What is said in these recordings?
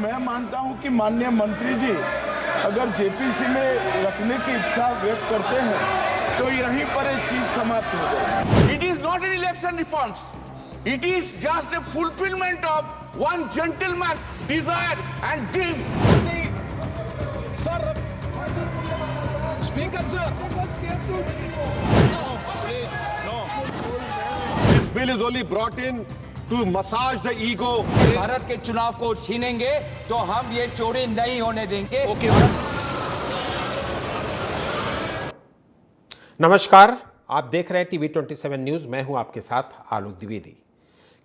मैं मानता हूं कि माननीय मंत्री जी अगर जेपीसी में रखने की इच्छा व्यक्त करते हैं तो यहीं पर ये चीज समाप्त हो जाए। It is not an election reforms. It is just a fulfillment of one gentleman's desire and dream. Sir, Speaker, sir. This bill is only brought in to massage the ego. Bharat के चुनाव को छीनेंगे तो हम ये चोरी नहीं होने देंगे। नमस्कार, आप देख रहे हैं टीवी 27 न्यूज़। मैं हूं आपके साथ आलोक द्विवेदी।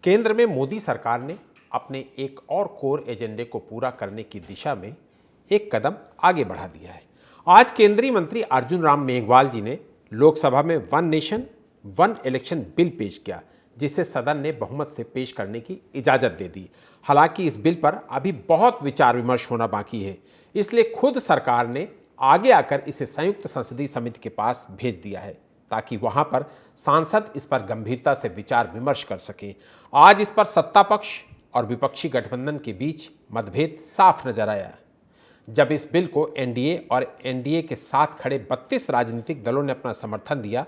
केंद्र में मोदी सरकार ने अपने एक और कोर एजेंडे को पूरा करने की दिशा में एक कदम आगे बढ़ा दिया है। आज केंद्रीय मंत्री अर्जुन राम मेघवाल जी ने लोकसभा में one nation one election bill पेश किया, जिसे सदन ने बहुमत से पेश करने की इजाज़त दे दी। हालांकि इस बिल पर अभी बहुत विचार विमर्श होना बाकी है, इसलिए खुद सरकार ने आगे आकर इसे संयुक्त संसदीय समिति के पास भेज दिया है ताकि वहां पर सांसद इस पर गंभीरता से विचार विमर्श कर सकें। आज इस पर सत्ता पक्ष और विपक्षी गठबंधन के बीच मतभेद साफ नजर आया। जब इस बिल को एनडीए और एनडीए के साथ खड़े 32 राजनीतिक दलों ने अपना समर्थन दिया,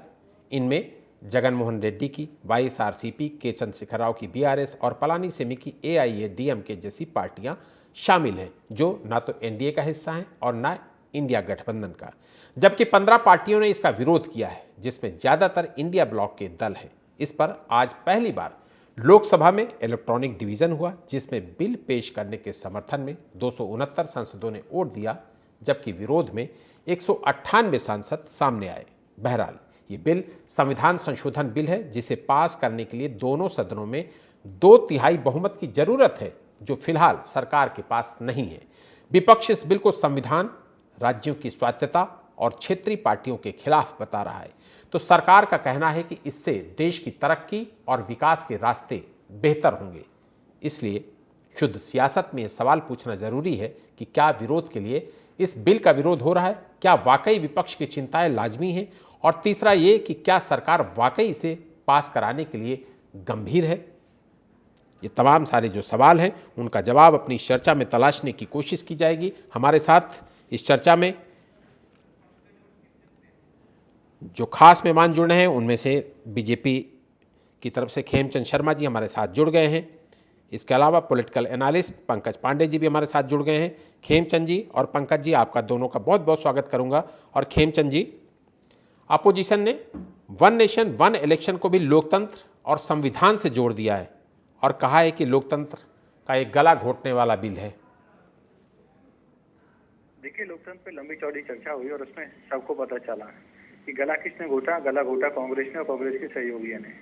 इनमें जगन मोहन रेड्डी की वाईएसआरसीपी, के चंद्रशेखर राव की बीआरएस और पलानीसेमी की एआईएडीएमके जैसी पार्टियां शामिल हैं, जो ना तो एनडीए का हिस्सा हैं और ना इंडिया गठबंधन का। जबकि 15 पार्टियों ने इसका विरोध किया है, जिसमें ज़्यादातर इंडिया ब्लॉक के दल हैं। इस पर आज पहली बार लोकसभा में इलेक्ट्रॉनिक डिवीज़न हुआ, जिसमें बिल पेश करने के समर्थन में 269 सांसदों ने वोट दिया, जबकि विरोध में 198 सांसद सामने आए। बहरहाल ये बिल संविधान संशोधन बिल है, जिसे पास करने के लिए दोनों सदनों में 2/3 बहुमत की जरूरत है, जो फिलहाल सरकार के पास नहीं है। विपक्ष इस बिल को संविधान, राज्यों की स्वायत्तता और क्षेत्रीय पार्टियों के खिलाफ बता रहा है, तो सरकार का कहना है कि इससे देश की तरक्की और विकास के रास्ते बेहतर होंगे। इसलिए शुद्ध सियासत में यह सवाल पूछना जरूरी है कि क्या विरोध के लिए इस बिल का विरोध हो रहा है, क्या वाकई विपक्ष की चिंताएं लाजमी हैं, और तीसरा ये कि क्या सरकार वाकई इसे पास कराने के लिए गंभीर है। ये तमाम सारे जो सवाल हैं उनका जवाब अपनी इस चर्चा में तलाशने की कोशिश की जाएगी। हमारे साथ इस चर्चा में जो खास मेहमान जुड़ रहे हैं उनमें से बीजेपी की तरफ से खेमचंद शर्मा जी हमारे साथ जुड़ गए हैं। इसके अलावा पॉलिटिकल एनालिस्ट पंकज पांडे जी भी हमारे साथ जुड़ गए हैं। खेमचंद जी और पंकज जी, आपका दोनों का बहुत बहुत स्वागत करूंगा। और खेमचंद जी, अपोजिशन ने वन नेशन वन इलेक्शन को भी लोकतंत्र और संविधान से जोड़ दिया है और कहा है कि लोकतंत्र का एक गला घोटने वाला बिल है। देखिए, लोकतंत्र पे लंबी चौड़ी चर्चा हुई और उसमें सबको पता चला कि गला किसने घोटा। गला घोटा कांग्रेस ने और कांग्रेस के सहयोगियों ने।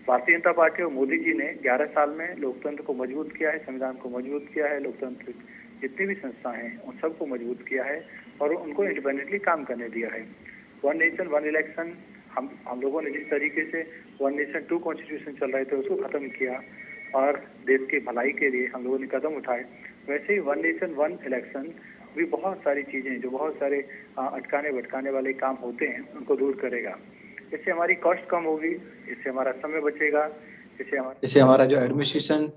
भारतीय जनता पार्टी और मोदी जी ने 11 साल में लोकतंत्र को मजबूत किया है, संविधान को मजबूत किया है, लोकतंत्र जितनी भी संस्थाएं हैं उन सबको मजबूत किया है और उनको इंडिपेंडेंटली काम करने दिया है। वन नेशन वन इलेक्शन हम लोगों ने जिस तरीके से वन नेशन 2 कॉन्स्टिट्यूशन चल रहे थे उसको खत्म किया और देश की भलाई के लिए हम लोगों ने कदम उठाए, वैसे ही वन नेशन वन इलेक्शन भी बहुत सारी चीजें, जो बहुत सारे अटकाने भटकाने वाले काम होते हैं, उनको दूर करेगा। इससे हमारी कॉस्ट कम होगी, इससे हमारा समय बचेगा, इससे हमारा जो एडमिनिस्ट्रेशन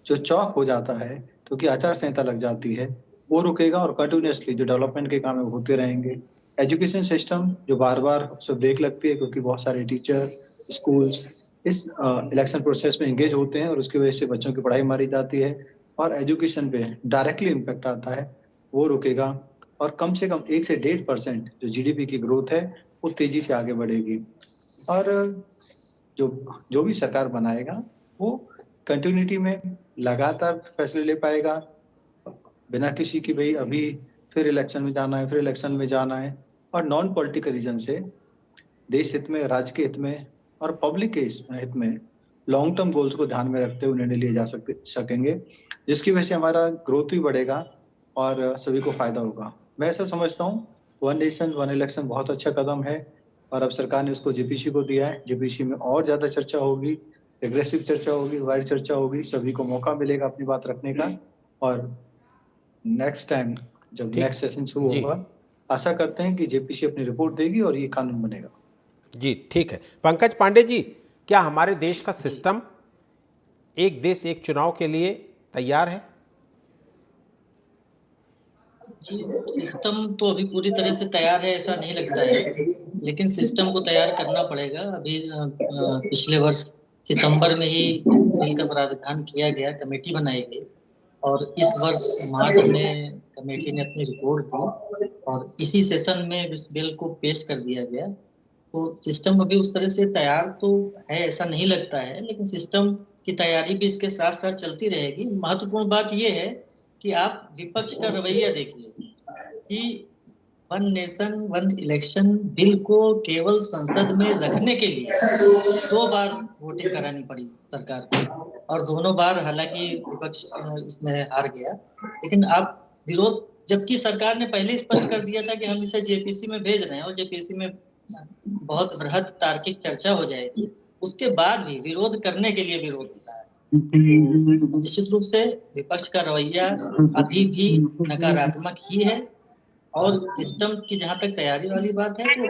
जो चौक हो जाता है क्योंकि आचार संहिता लग जाती है, वो रुकेगा और कंटिन्यूसली जो डेवलपमेंट के काम है होते रहेंगे। एजुकेशन सिस्टम जो बार बार उसमें ब्रेक लगती है क्योंकि बहुत सारे टीचर, स्कूल्स इस इलेक्शन प्रोसेस में एंगेज होते हैं और उसकी वजह से बच्चों की पढ़ाई मारी जाती है और एजुकेशन पे डायरेक्टली इम्पैक्ट आता है, वो रुकेगा। और कम से कम 1 से 1.5% जो जीडीपी की ग्रोथ है वो तेजी से आगे बढ़ेगी। और जो भी सरकार बनाएगा वो कंटिन्यूटी में लगातार फैसले ले पाएगा, बिना किसी की भाई अभी फिर इलेक्शन में जाना है, फिर इलेक्शन में जाना है। और नॉन पॉलिटिकल रीजन से देश हित में, राज्य के हित में और पब्लिक के हित में लॉन्ग टर्म गोल्स को ध्यान में रखते हुए निर्णय लिए जा सकेंगे, जिसकी वजह से हमारा ग्रोथ भी बढ़ेगा और सभी को फायदा होगा। मैं ऐसा समझता हूँ वन नेशन वन इलेक्शन बहुत अच्छा कदम है और अब सरकार ने उसको जेपीसी को दिया है। जेपीसी में और ज्यादा चर्चा होगी, एग्रेसिव चर्चा होगी, वाइड चर्चा होगी, सभी को मौका मिलेगा अपनी बात रखने का। और नेक्स्ट टाइम जब नेक्स्ट सेशन शुरू होगा, आशा करते हैं कि जेपीसी अपनी रिपोर्ट देगी और ये कानून बनेगा। जी ठीक है। पंकज पांडे जी, क्या हमारे देश का सिस्टम एक देश एक चुनाव के लिए तैयार है? जी, सिस्टम तो अभी पूरी तरह से तैयार है ऐसा नहीं लगता है, लेकिन सिस्टम को तैयार करना पड़ेगा। अभी पिछले वर्ष सितंबर में ही इस बिल का प्रावधान किया गया, कमेटी बनाई गई और इस वर्ष मार्च में कमेटी ने अपनी रिपोर्ट दी और इसी सेशन में इस बिल को पेश कर दिया गया। तो सिस्टम अभी उस तरह से तैयार तो है ऐसा नहीं लगता है, लेकिन सिस्टम की तैयारी भी इसके साथ साथ चलती रहेगी। महत्वपूर्ण बात यह है कि आप विपक्ष का रवैया देखिए कि one nation one election bill को केवल संसद में रखने के लिए 2 बार वोटिंग करानी पड़ी सरकार को और दोनों बार हालांकि विपक्ष इसमें हार गया, लेकिन आप विरोध, जबकि सरकार ने पहले ही स्पष्ट कर दिया था कि हम इसे जेपीसी में भेज रहे हैं और जेपीसी में बहुत बृहद तार्किक चर्चा हो जाएगी, उसके बाद भी विरोध करने के लिए विरोध होता है। तो निश्चित रूप से विपक्ष का रवैया अभी भी नकारात्मक ही है और सिस्टम की जहां तक तैयारी वाली बात है तो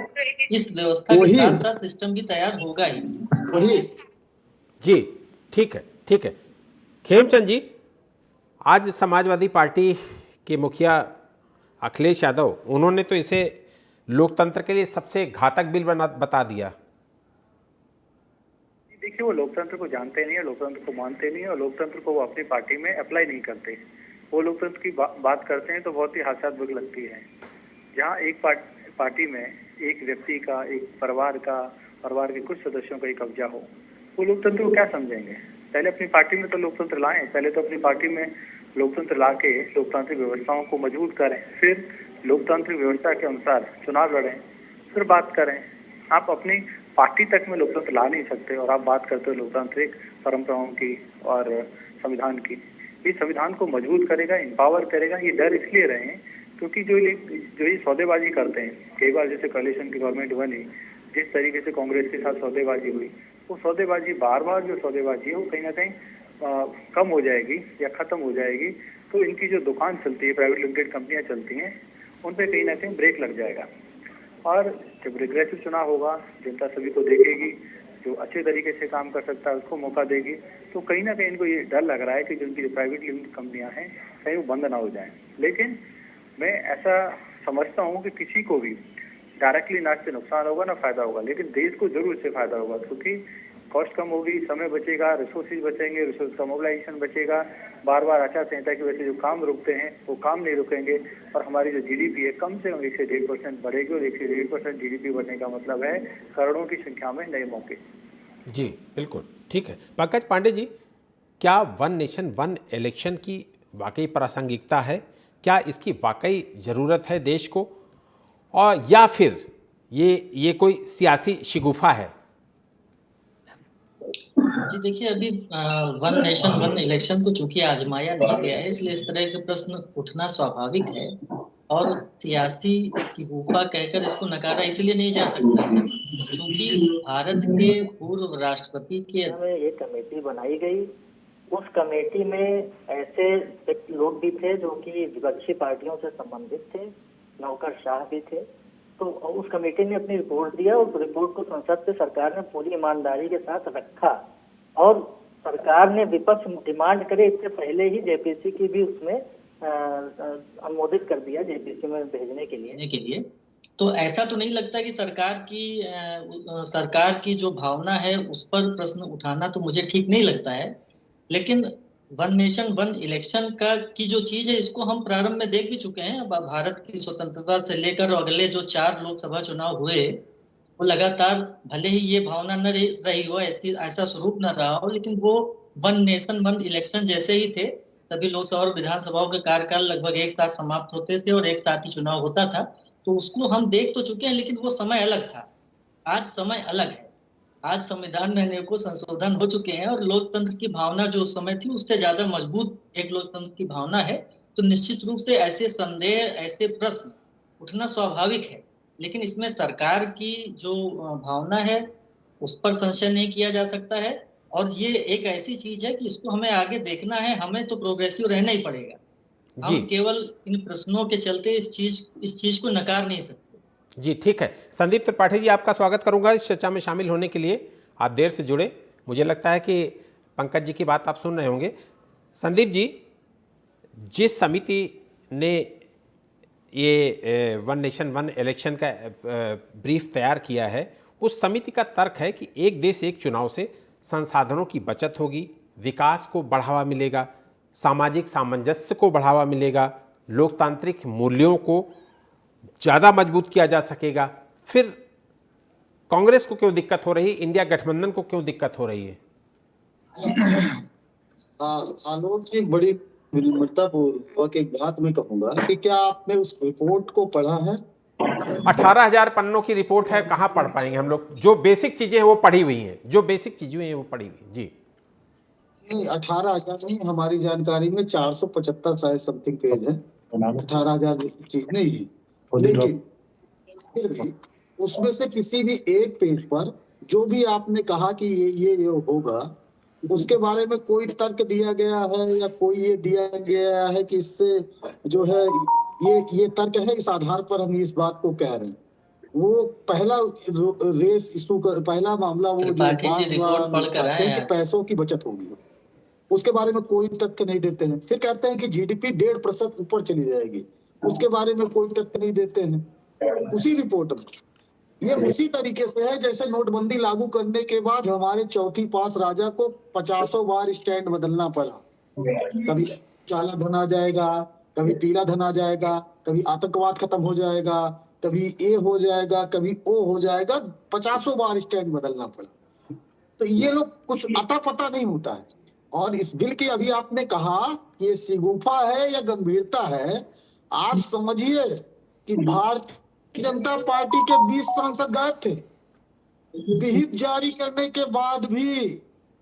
इस व्यवस्था के साथ साथ सिस्टम भी तैयार होगा ही। जी ठीक है, ठीक है। खेमचंद जी, आज समाजवादी पार्टी के मुखिया अखिलेश यादव, उन्होंने तो इसे लोकतंत्र के लिए सबसे घातक बिल बता दिया। देखिए, वो लोकतंत्र को जानते नहीं है, लोकतंत्र को मानते नहीं है और लोकतंत्र को वो अपनी पार्टी में अप्लाई नहीं करते। वो लोकतंत्र की बात करते हैं तो बहुत ही हास्यास्पद लगती है। जहाँ एक पार्टी में एक व्यक्ति का, एक परिवार के कुछ सदस्यों का ही कब्जा हो, वो लोकतंत्र को क्या समझेंगे? पहले अपनी पार्टी में तो लोकतंत्र लाएं, पहले तो अपनी पार्टी में लोकतंत्र ला के लोकतांत्रिक व्यवस्थाओं को मजबूत करें, फिर लोकतांत्रिक व्यवस्था के अनुसार चुनाव लड़ें, फिर बात करें। आप अपनी पार्टी तक में लोकतंत्र ला नहीं सकते और आप बात करते हो लोकतांत्रिक परंपराओं की और संविधान की। ये संविधान को मजबूत करेगा, एम्पावर करेगा। ये डर इसलिए रहे हैं क्योंकि जो ये सौदेबाजी करते हैं, कई बार जैसे कोalition की गवर्नमेंट बनी, जिस तरीके से कांग्रेस के साथ सौदेबाजी हुई, वो सौदेबाजी बार जो सौदेबाजी है वो कहीं ना कहीं कम हो जाएगी या खत्म हो जाएगी। तो इनकी जो दुकान चलती है, प्राइवेट लिमिटेड कंपनियां चलती हैं, उन पर कहीं ना कहीं ब्रेक लग जाएगा। और जब रिग्रेसिव चुनाव होगा, जनता सभी को देखेगी, जो अच्छे तरीके से काम कर सकता है उसको मौका देगी। तो कहीं ना कहीं इनको ये डर लग रहा है कि जो उनकी प्राइवेट लिमिटेड कंपनियां हैं कहीं वो बंद ना हो जाएं। लेकिन मैं ऐसा समझता हूँ कि किसी को भी डायरेक्टली ना से नुकसान होगा ना फायदा होगा, लेकिन देश को जरूर इससे फायदा होगा क्योंकि कॉस्ट कम होगी, समय बचेगा, रिसोर्सेज बचेंगे, रिसोर्स का मोबिलाइजेशन बचेगा। बार आचार संहिता की वजह से जो काम रुकते हैं वो काम नहीं रुकेंगे और हमारी जो जीडीपी है कम से कम 1 से 1.5% बढ़ेगी और 1 से 1.5% जीडीपी बढ़ने का मतलब है करोड़ों की संख्या में नए मौके। जी बिल्कुल ठीक है। पंकज पांडे जी, क्या वन नेशन वन इलेक्शन की वाकई प्रासंगिकता है? क्या इसकी वाकई ज़रूरत है देश को, और या फिर ये कोई सियासी शिगुफा है? जी देखिए, अभी वन नेशन वन इलेक्शन को चूंकि आजमाया नहीं गया है, इसलिए इस तरह के प्रश्न उठना स्वाभाविक है और सियासी शिगुफा कहकर इसको नकारा इसलिए नहीं जा सकता क्योंकि भारत के पूर्व राष्ट्रपति के एक कमेटी बनाई गई। उस कमेटी में ऐसे लोग भी थे जो कि विपक्षी पार्टियों से संबंधित थे, नौकरशाह भी थे। तो उस कमेटी ने अपनी रिपोर्ट दिया और रिपोर्ट को संसद से सरकार ने पूरी ईमानदारी के साथ रखा और सरकार ने विपक्ष डिमांड करे इससे पहले ही जेपीसी की भी उसमें अनुमोदित कर दिया जेपीसी में भेजने के लिए। तो ऐसा तो नहीं लगता कि सरकार की जो भावना है उस पर प्रश्न उठाना तो मुझे ठीक नहीं लगता है, लेकिन वन नेशन वन इलेक्शन की जो चीज है इसको हम प्रारंभ में देख भी चुके हैं। अब भारत की स्वतंत्रता से लेकर अगले जो 4 लोकसभा चुनाव हुए वो लगातार, भले ही ये भावना न रही हो, ऐसा स्वरूप न रहा हो, लेकिन वो वन नेशन वन इलेक्शन जैसे ही थे। सभी लोकसभा और विधानसभाओं के कार्यकाल लगभग एक साथ समाप्त होते थे और एक साथ ही चुनाव होता था, तो उसको हम देख तो चुके हैं, लेकिन वो समय अलग था। आज समय अलग है। आज संविधान में अनेकों संशोधन हो चुके हैं और लोकतंत्र की भावना जो उस समय थी उससे ज्यादा मजबूत एक लोकतंत्र की भावना है। तो निश्चित रूप से ऐसे संदेह, ऐसे प्रश्न उठना स्वाभाविक है, लेकिन इसमें सरकार की जो भावना है उस पर संशय नहीं किया जा सकता है और ये एक ऐसी चीज है कि इसको हमें आगे देखना है। हमें तो प्रोग्रेसिव रहना ही पड़ेगा। हम केवल इन प्रश्नों के चलते इस चीज को नकार नहीं सकते। जी ठीक है। संदीप त्रिपाठी जी, आपका स्वागत करूंगा इस चर्चा में शामिल होने के लिए। आप देर से जुड़े, मुझे लगता है कि पंकज जी की बात आप सुन रहे होंगे। संदीप जी, जिस समिति ने ये वन नेशन वन इलेक्शन का ब्रीफ तैयार किया है, उस समिति का तर्क है कि एक देश एक चुनाव से संसाधनों की बचत होगी, विकास को बढ़ावा मिलेगा, सामाजिक सामंजस्य को बढ़ावा मिलेगा, लोकतांत्रिक मूल्यों को ज़्यादा मजबूत किया जा सकेगा। फिर कांग्रेस को क्यों दिक्कत हो रही है, इंडिया गठबंधन को क्यों दिक्कत हो रही है? आलोक जी, बड़ी विनम्रतापूर्वक एक बात मैं कहूंगा कि क्या आपने उस रिपोर्ट को पढ़ा है? 18,000 पन्नों की रिपोर्ट है, कहाँ पढ़ पाएंगे हम लोग? जो बेसिक चीजें हैं वो पढ़ी हुई हैं, जो बेसिक चीजें हैं वो पढ़ी हुई जी। नहीं, 18,000 नहीं, हमारी जानकारी में 475 शायद समथिंग पेज है, 18,000 चीज नहीं है। लेकिन फिर भी उसमें से किसी भी एक पेज पर जो भी आपने कहा कि ये होगा, उसके बारे में कोई तर्क दिया गया है या कोई ये दिया गया है कि इससे जो है ये तर्क है, इस आधार पर हम इस बात को कह रहे हैं। वो पहला रेस इशू का पहला मामला वो जो कि पैसों की बचत होगी, उसके बारे में कोई तथ्य नहीं देते हैं। फिर कहते हैं कि जीडीपी 1.5% ऊपर चली जाएगी, उसके बारे में कोई तथ्य नहीं देते हैं उसी रिपोर्ट में। ये उसी तरीके से है जैसे नोटबंदी लागू करने के बाद हमारे चौथी पास राजा को 50 बार स्टैंड बदलना पड़ा। कभी काला धन आ जाएगा, कभी पीला धन आ जाएगा, कभी आतंकवाद खत्म हो जाएगा, कभी ए हो जाएगा, कभी ओ हो जाएगा, 50 बार स्टैंड बदलना पड़ा। तो ये लोग कुछ अता पता नहीं होता है। और इस बिल की अभी आपने कहा कि ये शिगुफा है या गंभीरता है, आप समझिए कि भारतीय जनता पार्टी के 20 सांसद गायब थे। विहिप जारी करने के बाद भी,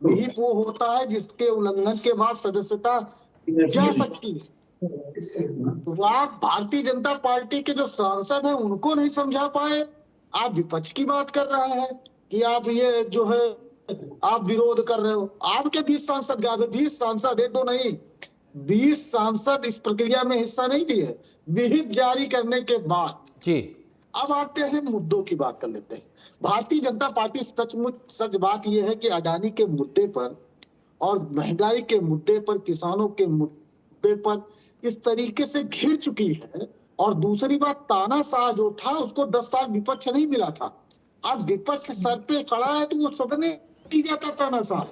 विहिप वो होता है जिसके उल्लंघन के बाद सदस्यता जा सकती है। तो आप भारतीय जनता पार्टी के जो सांसद हैं उनको नहीं समझा पाए। आप विपक्ष की बात कर रहे हैं कि आप ये जो है आप विरोध कर रहे हो। आपके 20 सांसद गायब है, 20 सांसद, एक दो नहीं, 20 सांसद इस प्रक्रिया में हिस्सा नहीं लिए विहिप जारी करने के बाद जी। अब आते हैं मुद्दों की बात कर लेते हैं। भारतीय जनता पार्टी सचमुच सच बात यह है कि अडानी के मुद्दे पर और महंगाई के मुद्दे पर, किसानों के मुद्दे पर इस तरीके से घिर चुकी है। और दूसरी बात, तानाशाह जो था उसको 10 साल विपक्ष नहीं मिला था। अब विपक्ष सर पे खड़ा है तो वो सदने की जाता, तानाशाह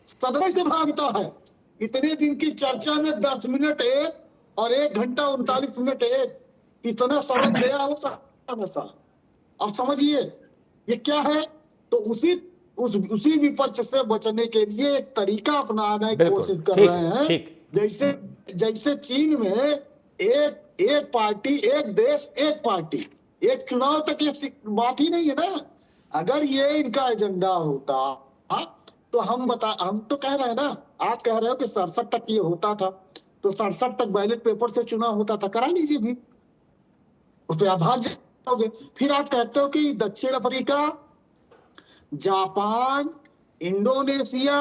सदने से भागता है। इतने दिन की चर्चा में 10 मिनट एक और 1 घंटा 39 मिनट एक, इतना सदन गया होता। अब समझिए ये क्या है। तो उसी विपक्ष से बचने के लिए एक तरीका अपनाने की कोशिश कर रहे हैं। जैसे चीन में एक पार्टी, एक देश, एक पार्टी, एक चुनाव तक ये बात ही नहीं है ना। अगर ये इनका एजेंडा होता तो हम तो कह रहे हैं ना, आप कह रहे हो कि 67 तक ये होता था, तो 67 तक बैलेट पेपर से चुनाव होता था, करा लीजिए भी, उस पर आभार जाओगे। फिर आप कहते हो कि दक्षिण अफ्रीका, जापान, इंडोनेशिया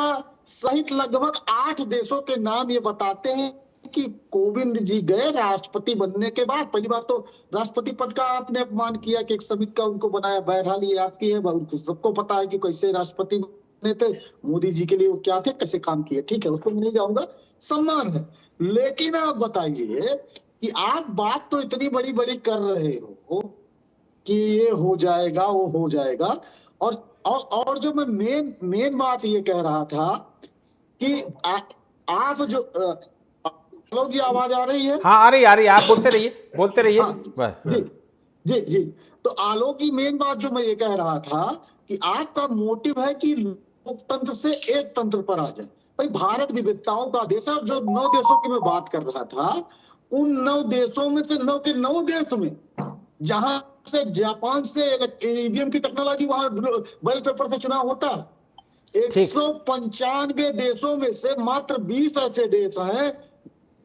सहित लगभग 8 देशों के नाम ये बताते हैं कि कोविंद जी गए राष्ट्रपति बनने के बाद। पहली बात तो राष्ट्रपति पद का आपने अपमान किया कि एक समिति का उनको बनाया, बहरहाल ये आपकी है, सबको पता है कि कैसे राष्ट्रपति बने थे, मोदी जी के लिए वो क्या थे, कैसे काम किए, ठीक है, उसको मैं नहीं जाऊंगा, सम्मान है। लेकिन आप बताइए कि आप बात तो इतनी बड़ी बड़ी कर रहे हो कि ये हो जाएगा, वो हो जाएगा, और जो मैं मेन बात ये कह रहा था कि आप जो लोग जी, आवाज आ रही है? हाँ आ रही, आप बोलते रहिए। हाँ, जी। तो आलोक की मेन बात जो मैं ये कह रहा था कि आपका मोटिव है कि लोकतंत्र से एक तंत्र पर आ जाए। भाई भारत विविधताओं का देश है। जो 9 देशों की मैं बात कर रहा था, उन 9 देशों में से 9 के 9 देश में, जहां से जापान से ईवीएम की टेक्नोलॉजी, वहां बैलेट पेपर से चुनाव होता है। 195 देशों में से मात्र 20 ऐसे देश हैं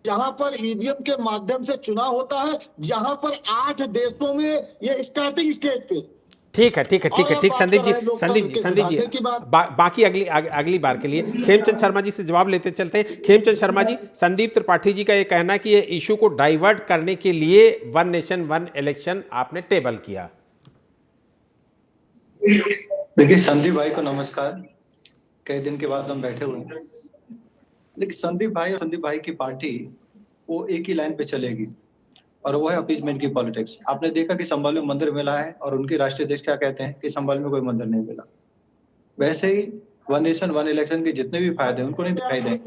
जहां पर ईवीएम के माध्यम से चुनाव होता है, जहां पर 8 देशों में ये स्टार्टिंग स्टेज पे। ठीक है संदीप जी बाकी अगली बार के लिए खेमचंद शर्मा जी से जवाब लेते चलते हैं। खेमचंद शर्मा जी, संदीप त्रिपाठी जी का ये कहना है कि ये इशू को डाइवर्ट करने के लिए वन नेशन वन इलेक्शन आपने टेबल किया। देखिए संदीप भाई को नमस्कार, कई दिन के बाद हम बैठे हुए हैं। लेकिन संदीप भाई और संदीप भाई की पार्टी वो एक ही लाइन पे चलेगी। और वो है अपीजमेंट की पॉलिटिक्स। आपने देखा कि संभाल में मंदिर मिला है और उनके राष्ट्रीय अध्यक्ष क्या कहते हैं कि संभाल में कोई मंदिर नहीं मिला। वैसे ही वन नेशन वन इलेक्शन के जितने भी फायदे हैं उनको नहीं दिखाई देंगे।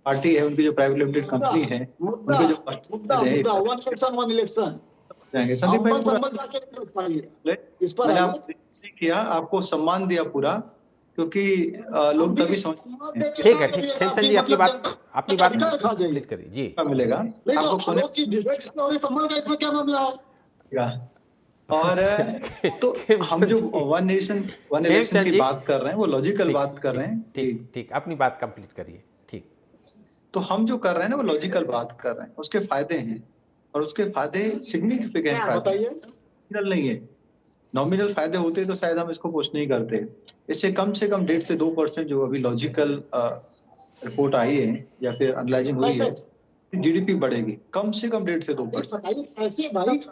पार्टी है, उनकी जो प्राइवेट लिमिटेड कंपनी है, उनके जो जाएंगे। संदीप भाई मैंने आपको किया, आपको सम्मान दिया पूरा, क्योंकि लोग तभी समझ। ठीक है, ठीक। खेमचंद जी अपनी बात कंप्लीट करिए जी। मिलेगा और तो हम जो वन नेशन वन इलेक्शन की बात कर रहे हैं वो लॉजिकल बात कर रहे हैं। ठीक, अपनी बात कंप्लीट करिए। ठीक, तो हम जो कर रहे हैं ना वो लॉजिकल बात कर रहे हैं, उसके फायदे हैं और उसके फायदे सिग्निफिकेंट फायदे नहीं है। नॉमिनल फायदे होते तो शायद हम इसको पोस्ट नहीं करते। इससे कम 1.5 से 2% जो अभी लॉजिकल रिपोर्ट आई है या फिर एनालाइजिंग हुई है, जीडीपी बढ़ेगी कम से कम 1.5 से 2%।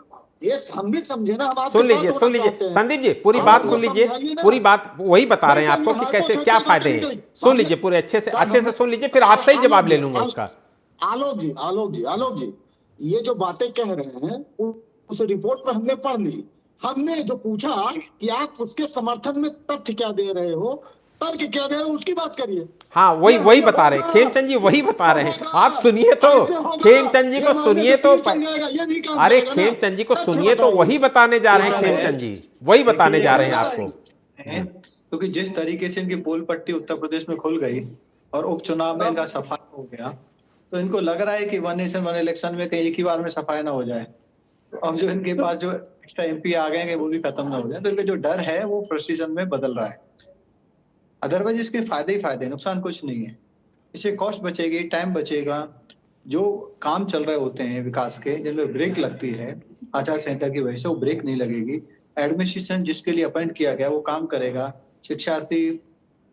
हम भी समझे ना। सुन लीजिए संदीप जी, पूरी बात सुन लीजिए। पूरी बात वही बता रहे हैं आपको कि कैसे क्या फायदे हैं। सुन लीजिए पूरे अच्छे से सुन लीजिए, फिर आपसे ही जवाब ले लूंगा उसका। आलोक जी ये जो बातें कह रहे हैं उस रिपोर्ट पर हमने पढ़ ली। हमने जो पूछा कि आप उसके समर्थन में तथ्य क्या दे रहे हो, तर्क क्या दे रहे हो, उसकी बात करिए। हाँ, वही बता रहे हैं खेमचंद जी, वही बता रहे हैं। आप सुनिए तो, खेमचंद जी को सुनिए तो। अरे खेमचंद जी को सुनिए तो, वही बताने जा रहे हैं खेमचंद जी, वही बताने जा रहे हैं आपको। क्योंकि जिस तरीके से इनकी पोल पट्टी उत्तर प्रदेश में खुल गई और उपचुनाव में इनका सफाया हो गया, तो इनको लग रहा है कि वन नेशन वन इलेक्शन में कहीं एक ही बार में सफाया ना हो जाए। तो अब जो इनके पास जो एक्स्ट्रा एमपी आ गए वो भी खत्म ना हो जाए, तो इनका जो डर है वो फ्रस्ट्रेशन में बदल रहा है। अदरवाइज इसके फायदे ही फायदे, नुकसान कुछ नहीं है। इससे कॉस्ट बचेगी, टाइम बचेगा। जो काम चल रहे होते हैं विकास के, जिनमें ब्रेक लगती है आचार संहिता की वजह से, वो ब्रेक नहीं लगेगी। एडमिनिस्ट्रेशन जिसके लिए अपॉइंट किया गया वो काम करेगा। शिक्षार्थी,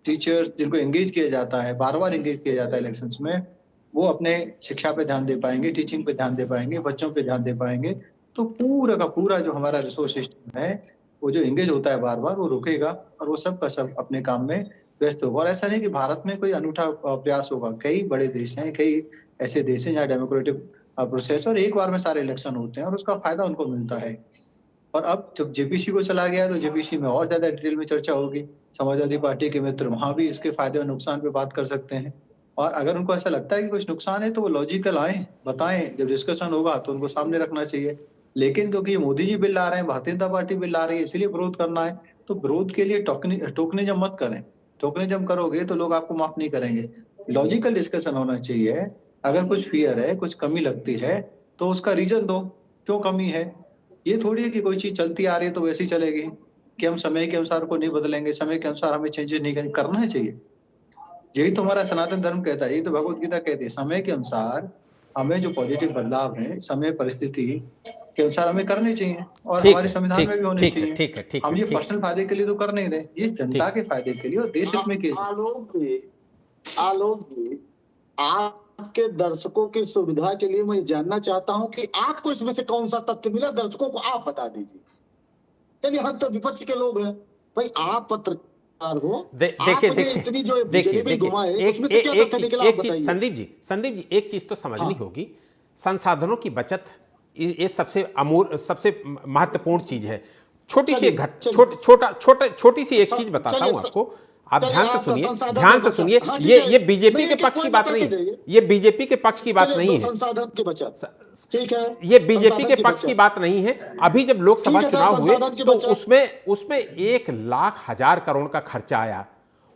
टीचर्स जिनको एंगेज किया जाता है, बार बार एंगेज किया जाता है इलेक्शंस में, वो अपने शिक्षा पे ध्यान दे पाएंगे, टीचिंग पे ध्यान दे पाएंगे, बच्चों पे ध्यान दे पाएंगे। तो पूरा का पूरा जो हमारा रिसोर्स सिस्टम है वो जो एंगेज होता है बार बार, वो रुकेगा और वो सब का सब अपने काम में व्यस्त होगा। और ऐसा नहीं कि भारत में कोई अनूठा प्रयास होगा। कई बड़े देश हैं, कई ऐसे देश हैं जहाँ डेमोक्रेटिक प्रोसेस और एक बार में सारे इलेक्शन होते हैं और उसका फायदा उनको मिलता है। और अब जब जेपीसी को चला गया तो जेपीसी में और ज्यादा डिटेल में चर्चा होगी। समाजवादी पार्टी के मित्र वहां भी इसके फायदे और नुकसान पे बात कर सकते हैं। और अगर उनको ऐसा लगता है कि कुछ नुकसान है तो वो लॉजिकल आए, बताएं। जब डिस्कशन होगा तो उनको सामने रखना चाहिए। लेकिन क्योंकि ये मोदी जी बिल ला रहे हैं, भारतीय जनता पार्टी बिल ला रही है, इसलिए विरोध करना है, तो विरोध के लिए टोकनिज्म मत करें। टोकनिज्म करोगे तो लोग आपको माफ नहीं करेंगे। लॉजिकल डिस्कशन होना चाहिए। अगर कुछ फियर है, कुछ कमी लगती है तो उसका रीजन दो, क्यों कमी है। ये थोड़ी है कि कोई चीज चलती आ रही है तो वैसे ही चलेगी, कि हम समय के अनुसार को नहीं बदलेंगे, समय के अनुसार हमें चेंजेस नहीं करेंगे। करना है चाहिए। यही तो हमारा सनातन धर्म कहता है, यही तो भगवत गीता कहती है। समय के अनुसार हमें जो पॉजिटिव बदलाव है, समय परिस्थिति के अनुसार हमें करने चाहिए और हमारे संविधान में भी होने चाहिए। ठीक है। हम ये पर्सनल फायदे के लिए तो कर नहीं रहे, ये जनता के फायदे के लिए और देश हित में। आलोक जी, आपके दर्शकों की सुविधा के लिए मैं जानना चाहता हूं कि आपको इसमें से कौन सा तथ्य मिला, दर्शकों को आप बता दीजिए। चलिए, हम तो विपक्ष के लोग हैं भाई, आप पत्रकार हो। संदीप जी एक चीज तो समझनी होगी, संसाधनों की बचत ये सबसे महत्वपूर्ण चीज है। छोटी सी एक चीज बताता हूं आपको, आप ध्यान से सुनिए। ये बीजेपी के पक्ष की बात नहीं है, ये बीजेपी के पक्ष की बात नहीं है, संसाधन की बचत, ठीक है, ये बीजेपी के पक्ष की बात नहीं है। अभी जब लोकसभा चुनाव हुए तो उसमें 1,00,000 करोड़ का खर्चा आया।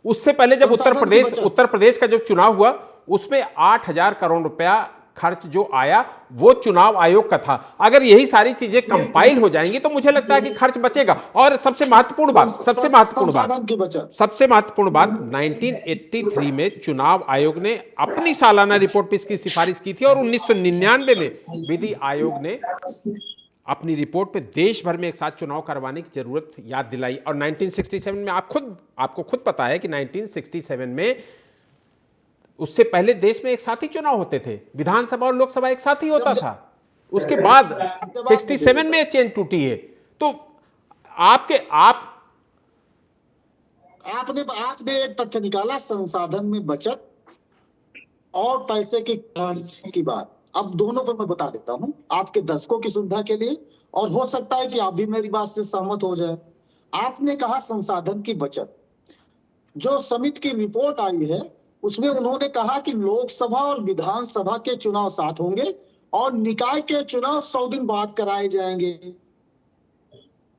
उससे पहले जब उत्तर प्रदेश का जब चुनाव हुआ उसमें 8,000 करोड़ रुपया खर्च जो आया वो चुनाव आयोग का था। अगर यही सारी चीजें कंपाइल हो जाएंगी तो मुझे लगता है कि खर्च बचेगा। और सबसे महत्वपूर्ण बात 1983 में चुनाव आयोग ने अपनी सालाना रिपोर्ट पे इसकी सिफारिश की थी और 1999 में विधि आयोग ने अपनी रिपोर्ट पे देश भर में एक साथ चुनाव करवाने की जरूरत याद दिलाई। और 1967 में आपको खुद पता है कि 1967 में उससे पहले देश में एक साथ ही चुनाव होते थे, विधानसभा और लोकसभा एक साथ ही होता था। उसके बाद 67 में चेन टूटी है। तो आपने एक तथ्य निकाला, संसाधन में बचत और पैसे की खर्च की बात। अब दोनों पर मैं बता देता हूं आपके दर्शकों की सुविधा के लिए, और हो सकता है कि आप भी मेरी बात से सहमत हो जाए। आपने कहा संसाधन की बचत। जो समिति की रिपोर्ट आई है उसमें उन्होंने कहा कि लोकसभा और विधानसभा के चुनाव साथ होंगे और निकाय के चुनाव 100 दिन बाद कराए जाएंगे।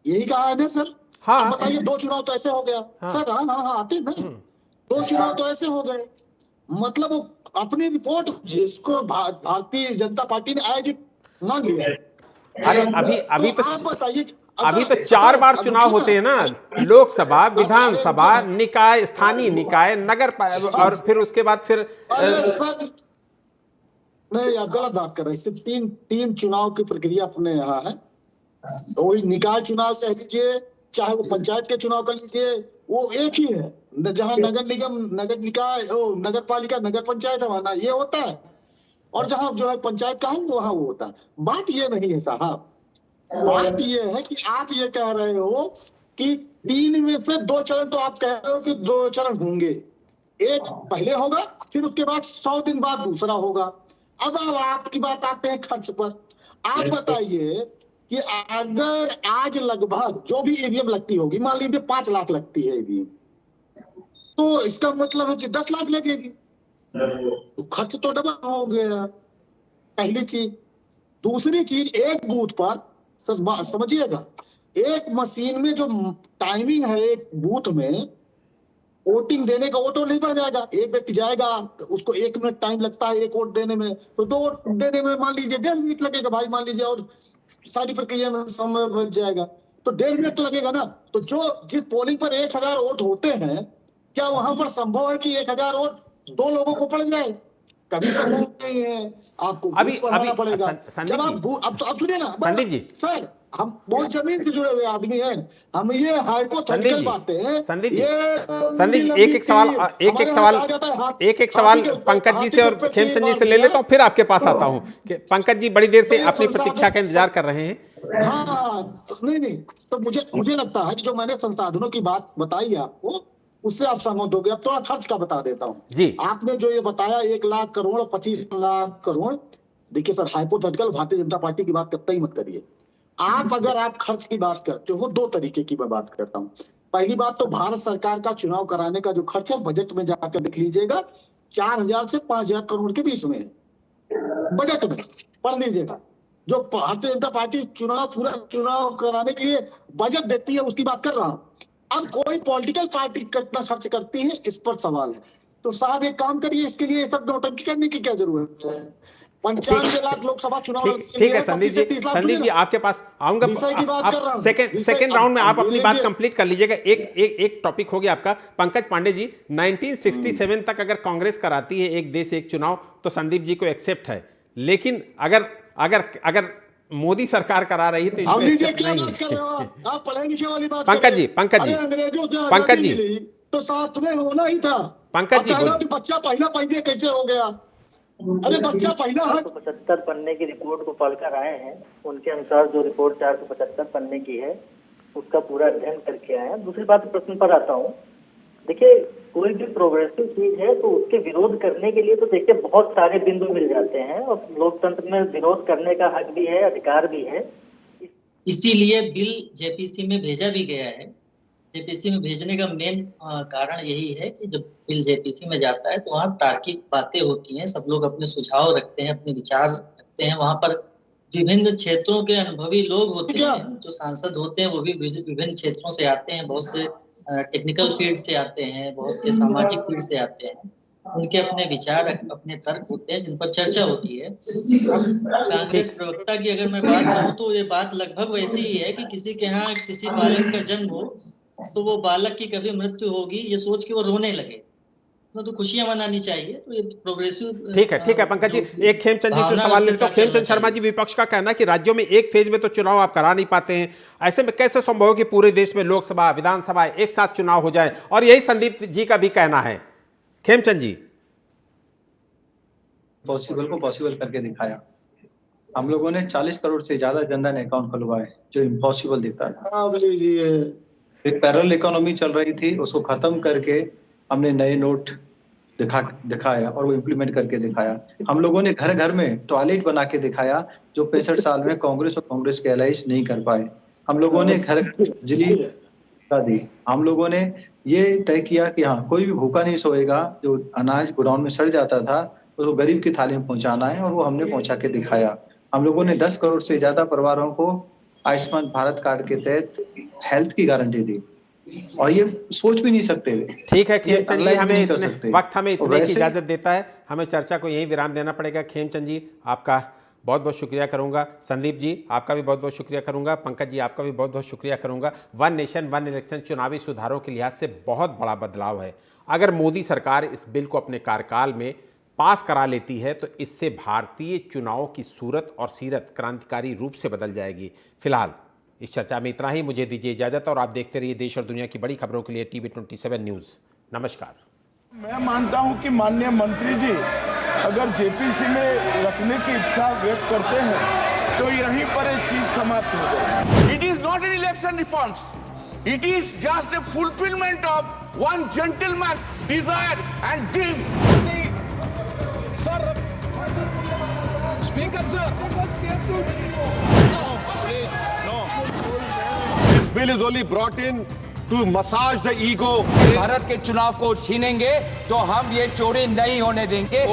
यही कहा है ना सर? हाँ। अब बताइए, 2 चुनाव तो ऐसे हो गया। हाँ। सर हाँ आते ना, 2 चुनाव तो ऐसे हो गए। मतलब अपनी रिपोर्ट जिसको भारतीय जनता पार्टी ने आयोजित मान लिया। अरे अभी तो आप बताइए, अभी तो 4 बार चुनाव होते हैं ना, लोकसभा, विधानसभा, निकाय, स्थानीय निकाय, नगर, और फिर उसके बाद फिर नहीं, आप गलत बात कर रहे हैं। सिर्फ तीन चुनाव की प्रक्रिया अपने यहाँ है। वही निकाय चुनाव कह लीजिए, चाहे वो पंचायत के चुनाव कर लीजिए, वो एक ही है। जहाँ नगर निगम, नगर निकाय, नगर पालिका, नगर पंचायत है वहां ये होता है, और जहाँ जो है पंचायत का है वहां वो होता है। बात ये नहीं है साहब, बात ये है कि आप ये कह रहे हो कि 3 में से 2 चरण, तो आप कह रहे हो कि 2 चरण होंगे, एक पहले होगा फिर उसके बाद 100 दिन बाद दूसरा होगा। अब आपकी बात आते हैं खर्च पर। आप बताइए कि अगर आज लगभग जो भी ईवीएम लगती होगी, मान लीजिए 5 लाख लगती है ईवीएम, तो इसका मतलब है कि 10 लाख लगेगी, तो खर्च तो डबल हो गया। पहली चीज। दूसरी चीज, एक बूथ पर समझिएगा, एक मशीन में जो टाइमिंग है एक बूथ में वोटिंग देने का, वो तो नहीं बढ़ जाएगा। एक व्यक्ति जाएगा, उसको 1 मिनट टाइम लगता है एक वोट देने में, तो 2 वोट देने में मान लीजिए 1.5 मिनट लगेगा भाई, मान लीजिए, और सारी प्रक्रिया में समय बच जाएगा, तो 1.5 मिनट लगेगा ना। तो जिस पोलिंग पर 1000 वोट होते हैं, क्या वहां पर संभव है कि 1000 वोट 2 लोगों को पड़ जाए? कभी संभव नहीं है। आपको अभी पड़ेगा। जब आप अब सुनिए ना संदीप जी, सर, हम बहुत जमीन से जुड़े हुए आदमी हैं, हम ये हाइपोथेटिकल बातें हैं। संदीप जी, एक एक सवाल पंकज जी से और खेमचंद जी से ले ले, तो फिर आपके पास आता हूं। पंकज जी बड़ी देर से अपनी प्रतीक्षा का इंतजार कर रहे हैं। हाँ, नहीं, तो मुझे लगता है कि जो मैंने संसाधनों की बात बताई आपको, उससे आप सहमत हो गए। अब थोड़ा खर्च का बता देता हूँ जी। आपने जो ये बताया 1 लाख करोड़, 25 लाख करोड़, देखिए sir, hypothetical Bharatiya Janata party की बात करते ही मत करिए। अगर आप खर्च की बात करते हो, 2 तरीके की मैं बात करता हूँ। पहली बात तो भारत सरकार का चुनाव कराने का जो खर्च है, बजट में जाकर देख लीजिएगा, 4000 से 5000 करोड़ के बीच में है। बजट में पढ़ लीजिएगा, जो भारतीय जनता पार्टी पूरा चुनाव कराने के लिए बजट देती है, उसकी बात कर रहा हूँ। अब कोई पॉलिटिकल पार्टी कितना खर्च करती है, इस पर सवाल है। तो साहब एक काम करिए, इसके लिए सब नौटंकी करने की क्या जरूरत है? 95 लाख लोकसभा चुनाव। ठीक है संदीप जी, आपके पास आऊंगा। सेकंड राउंड में आप अपनी बात कंप्लीट कर लीजिएगा। एक टॉपिक हो गया आपका। पंकज पांडे जी, 1967 तक अगर कांग्रेस कराती है एक देश एक चुनाव, तो संदीप जी को एक्सेप्ट है, लेकिन अगर मोदी सरकार करा रही है तो इनको एक्सेप्ट नहीं है। आप पढ़े लिखे वाली बात पंकज जी, तो साथ में होना ही था। पंकज जी, बच्चा पहला पैदे कैसे हो गया? अरे बच्चा पहला 475 पन्ने की रिपोर्ट को पढ़कर आए हैं। उनके अनुसार जो रिपोर्ट 475 पन्ने की है, उसका पूरा अध्ययन करके आए हैं। दूसरी बात, प्रश्न पर आता हूँ। देखिए, कोई भी प्रोग्रेसिव चीज है तो उसके विरोध करने के लिए तो देखिए बहुत सारे बिंदु मिल जाते हैं, और लोकतंत्र में विरोध करने का हक भी है, अधिकार भी है। इसीलिए बिल जेपीसी में भेजा भी गया है। जेपीसी में भेजने का मेन कारण यही है कि जब बिल जेपीसी में जाता है तो वहाँ तार्किक बातें होती हैं, सब लोग अपने सुझाव रखते हैं, अपने विचार रखते हैं। वहाँ पर विभिन्न क्षेत्रों के अनुभवी लोग होते हैं, जो सांसद होते हैं वो भी विभिन्न क्षेत्रों से आते हैं, बहुत से टेक्निकल फील्ड से आते हैं, बहुत से सामाजिक फील्ड से आते हैं। उनके अपने विचार, अपने तर्क होते हैं, जिन पर चर्चा होती है। कांग्रेस प्रवक्ता की अगर मैं बात करूं तो ये बात लगभग वैसी ही है कि किसी के यहाँ किसी बालक का जन्म हो तो वो बालक की कभी मृत्यु होगी ये सोच के वो रोने लगे, तो खुशियां मनानी चाहिए। तो ये प्रोग्रेसिव। ठीक है पंकज जी, एक खेमचंद जी से सवाल लेते हैं। खेमचंद शर्मा जी, विपक्ष का कहना है कि राज्यों में एक फेज में तो चुनाव आप करा नहीं पाते हैं, ऐसे में कैसे संभव हो कि पूरे देश में लोकसभा विधानसभा एक साथ चुनाव हो जाए? और यही संदीप जी का भी कहना है। खेमचंद जी, पॉसिबल को पॉसिबल करके दिखाया। हम लोगों ने 40 करोड़ से ज्यादा जनधन अकाउंट खुलवाए, जो इम्पॉसिबल दिखता है। एक पैरेलल इकोनॉमी चल रही थी, उसको खत्म करके हमने नए नोट दिखाया और वो इम्प्लीमेंट करके दिखाया। हम लोगों ने घर घर में टॉयलेट बना के दिखाया, जो 65 साल में कांग्रेस और कांग्रेस के एलाइज नहीं कर पाए। हम लोगों ने घर बिजली दी। हम लोगों ने ये तय किया कि हाँ, कोई भी भूखा नहीं सोएगा। जो अनाज गोडाउन में सड़ जाता था तो गरीब की थाली में पहुंचाना है, और वो हमने पहुंचा के दिखाया। हम लोगों ने 10 करोड़ से ज्यादा परिवारों को आयुष्मान भारत कार्ड के तहत हेल्थ की गारंटी दी, और ये सोच भी नहीं सकते थे। ठीक है खेमचंद जी, हमें वक्त हमें इतने की वैसे इजाजत देता है, हमें चर्चा को यहीं विराम देना पड़ेगा। खेमचंद जी आपका बहुत बहुत शुक्रिया करूंगा, संदीप जी आपका भी बहुत बहुत शुक्रिया करूंगा, पंकज जी आपका भी बहुत बहुत शुक्रिया करूंगा। वन नेशन वन इलेक्शन चुनावी सुधारों के लिहाज से बहुत बड़ा बदलाव है। अगर मोदी सरकार इस बिल को अपने कार्यकाल में पास करा लेती है तो इससे भारतीय चुनावों की सूरत और सीरत क्रांतिकारी रूप से बदल जाएगी। फिलहाल इस चर्चा में इतना ही, मुझे दीजिए इजाजत और आप देखते रहिए देश और दुनिया की बड़ी खबरों के लिए TV27 न्यूज़। नमस्कार। मैं मानता हूं कि माननीय मंत्री जी अगर जेपीसी में रखने की इच्छा व्यक्त करते हैं तो यहीं पर ये चीज समाप्त हो जाएगी। It is not an election reforms. It is just a fulfillment of one gentleman's desire and dream. Sir, Speaker sir. This bill is only brought in to massage the ego. Bharat के चुनाव को छीनेंगे तो हम ये चोरी नहीं होने देंगे।